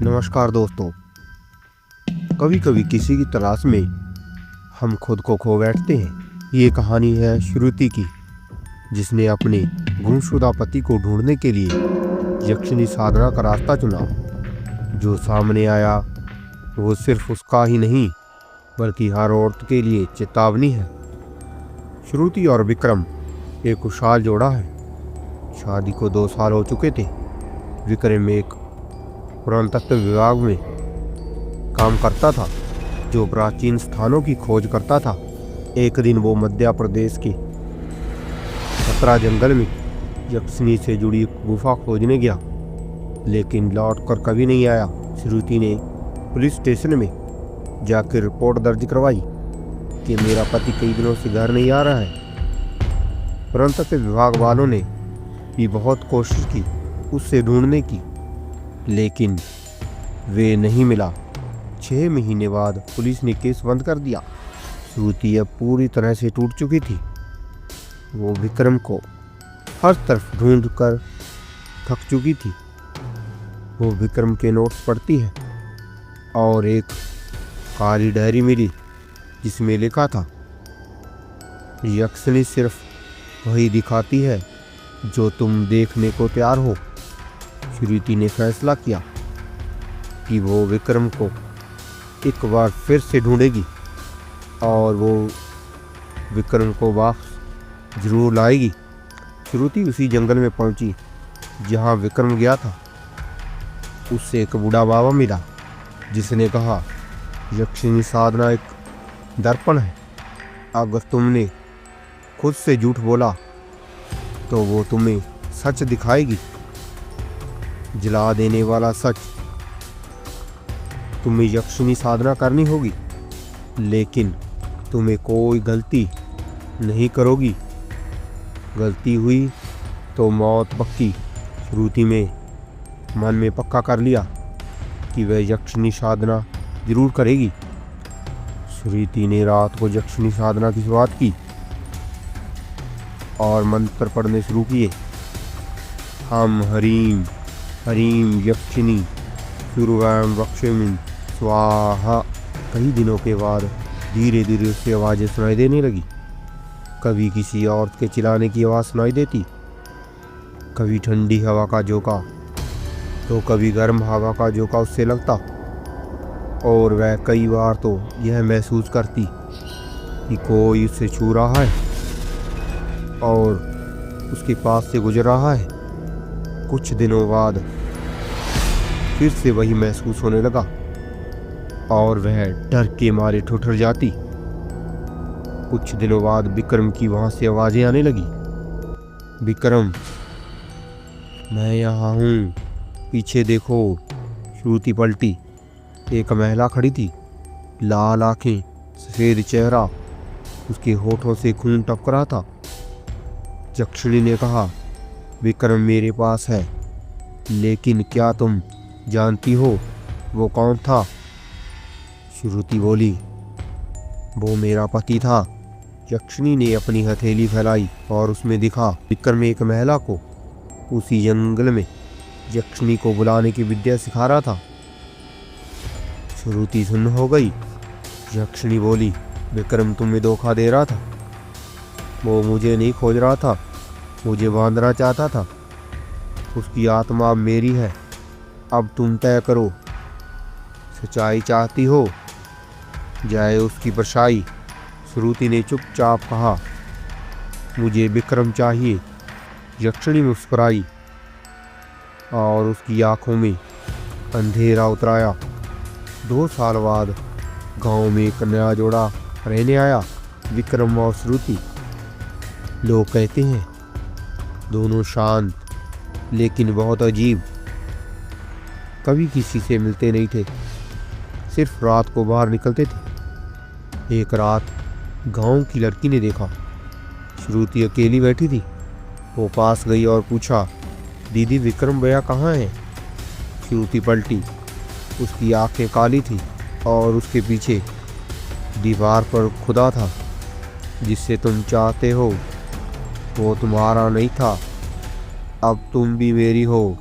नमस्कार दोस्तों। कभी कभी किसी की तलाश में हम खुद को खो बैठते हैं। ये कहानी है श्रुति की, जिसने अपने गुमशुदा पति को ढूंढने के लिए यक्षिणी साधना का रास्ता चुना। जो सामने आया वो सिर्फ उसका ही नहीं बल्कि हर औरत के लिए चेतावनी है। श्रुति और विक्रम एक खुशहाल जोड़ा है। शादी को 2 साल हो चुके थे। विक्रम एक पुरातत्व विभाग में काम करता था, जो प्राचीन स्थानों की खोज करता था। एक दिन वो मध्य प्रदेश के खतरा जंगल में यक्षिणी से जुड़ी गुफा खोजने गया, लेकिन लौटकर कभी नहीं आया। श्रुति ने पुलिस स्टेशन में जाकर रिपोर्ट दर्ज करवाई कि मेरा पति कई दिनों से घर नहीं आ रहा है। पुरातत्व विभाग वालों ने भी बहुत कोशिश की उससे ढूंढने की, लेकिन वे नहीं मिला। 6 महीने बाद पुलिस ने केस बंद कर दिया। श्रुति अब पूरी तरह से टूट चुकी थी। वो विक्रम को हर तरफ ढूंढ कर थक चुकी थी। वो विक्रम के नोट्स पढ़ती है और एक काली डायरी मिली जिसमें लिखा था, यक्षिणी सिर्फ वही दिखाती है जो तुम देखने को तैयार हो। श्रुति ने फैसला किया कि वो विक्रम को एक बार फिर से ढूंढेगी और वो विक्रम को वापस जरूर लाएगी। श्रुति उसी जंगल में पहुंची जहां विक्रम गया था। उससे एक बूढ़ा बाबा मिला जिसने कहा, यक्षिणी साधना एक दर्पण है। अगर तुमने खुद से झूठ बोला तो वो तुम्हें सच दिखाएगी, जला देने वाला सच। तुम्हें यक्षिणी साधना करनी होगी, लेकिन तुम्हें कोई गलती नहीं करोगी। गलती हुई तो मौत पक्की। श्रुति में मन में पक्का कर लिया कि वह यक्षिणी साधना जरूर करेगी। श्रुति ने रात को यक्षिणी साधना की शुरुआत की और मंत्र पढ़ने शुरू किए। हम हरीम हरीम यक्षिणी सुरवाम वक्षमिन स्वाहा। कई दिनों के बाद धीरे धीरे उसकी आवाज़ें सुनाई देने लगी। कभी किसी औरत के चिल्लाने की आवाज़ सुनाई देती, कभी ठंडी हवा का झोंका, तो कभी गर्म हवा का झोंका उससे लगता। और वह कई बार तो यह महसूस करती कि कोई उसे छू रहा है और उसके पास से गुजर रहा है। कुछ दिनों बाद फिर से वही महसूस होने लगा और वह डर के मारे ठुठुर जाती। कुछ दिनों बाद विक्रम की वहां से आवाजें आने लगी, विक्रम मैं यहाँ हूँ, पीछे देखो। श्रुति पलटी। एक महिला खड़ी थी, लाल आंखें, सफेद चेहरा, उसके होठों से खून टपक रहा था। यक्षिणी ने कहा, विक्रम मेरे पास है, लेकिन क्या तुम जानती हो वो कौन था? श्रुति बोली, वो मेरा पति था। यक्षिणी ने अपनी हथेली फैलाई और उसमें दिखा विक्रम एक महिला को उसी जंगल में यक्षिणी को बुलाने की विद्या सिखा रहा था। श्रुति सुन्न हो गई। यक्षिणी बोली, विक्रम तुम्हें धोखा दे रहा था। वो मुझे नहीं खोज रहा था, मुझे बांधना चाहता था। उसकी आत्मा अब मेरी है। अब तुम तय करो, सच्चाई चाहती हो, जाए उसकी परछाई। श्रुति ने चुपचाप कहा, मुझे विक्रम चाहिए। यक्षिणी मुस्कुराई और उसकी आंखों में अंधेरा उतराया। 2 साल बाद गांव में एक नया जोड़ा रहने आया, विक्रम और श्रुति। लोग कहते हैं दोनों शांत लेकिन बहुत अजीब। कभी किसी से मिलते नहीं थे, सिर्फ रात को बाहर निकलते थे। एक रात गांव की लड़की ने देखा श्रुति अकेली बैठी थी। वो पास गई और पूछा, दीदी विक्रम भैया कहाँ हैं? श्रुति पलटी। उसकी आंखें काली थी और उसके पीछे दीवार पर खुदा था, जिससे तुम चाहते हो वो तुम्हारा नहीं था। अब तुम भी मेरी हो।